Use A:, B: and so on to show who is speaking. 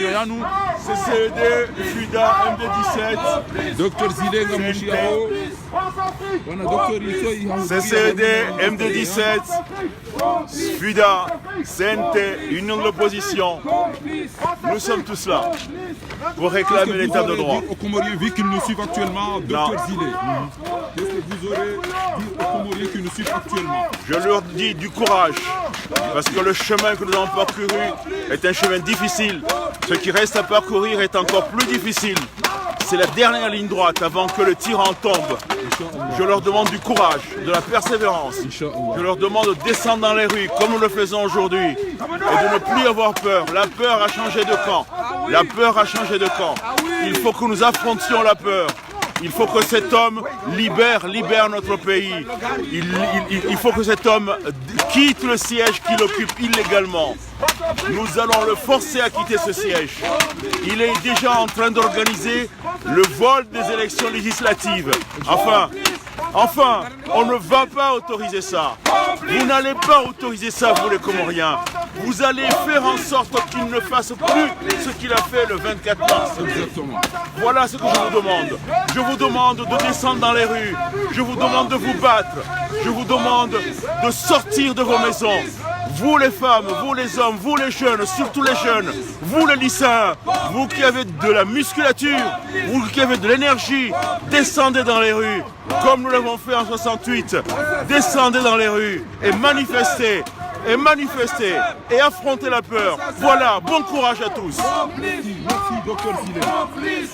A: Syria, nous.
B: CCED, FUDA, MD17,
A: Dr Zile Ngamushiao. Wana Dr Iso Ihaou.
B: CCED, MD17, FUDA, CNT, Union de l'opposition. Nous sommes tous là pour réclamer l'état de droit.
A: Aux Comoriens, vu qu'ils nous suivent actuellement, Dr Zile, qu'est-ce que vous aurez dit aux Comoriens qui nous suivent actuellement?
B: Je leur dis du courage, parce que le chemin que nous avons parcouru est un chemin difficile. Ce qui reste à parcourir est encore plus difficile. C'est la dernière ligne droite avant que le tyran tombe. Je leur demande du courage, de la persévérance. Je leur demande de descendre dans les rues comme nous le faisons aujourd'hui et de ne plus avoir peur. La peur a changé de camp. La peur a changé de camp. Il faut que nous affrontions la peur. Il faut que cet homme libère notre pays. Il faut que cet homme quitte le siège qu'il occupe illégalement. Nous allons le forcer à quitter ce siège. Il est déjà en train d'organiser le vol des élections législatives. Enfin, on ne va pas autoriser ça. Vous n'allez pas autoriser ça, vous les Comoriens. Vous allez faire en sorte qu'il ne fasse plus ce qu'il a fait le 24 mars.
A: Exactement.
B: Voilà ce que je vous demande. Je vous demande de descendre dans les rues. Je vous demande de vous battre. Je vous demande de sortir de vos maisons. Vous les femmes, vous les hommes, vous les jeunes, surtout les jeunes, vous les lycéens, vous qui avez de la musculature, vous qui avez de l'énergie, descendez dans les rues, comme nous l'avons fait en 68. Descendez dans les rues et manifestez, et affrontez la peur. Voilà, bon courage à tous.
A: Merci, Dr Zile.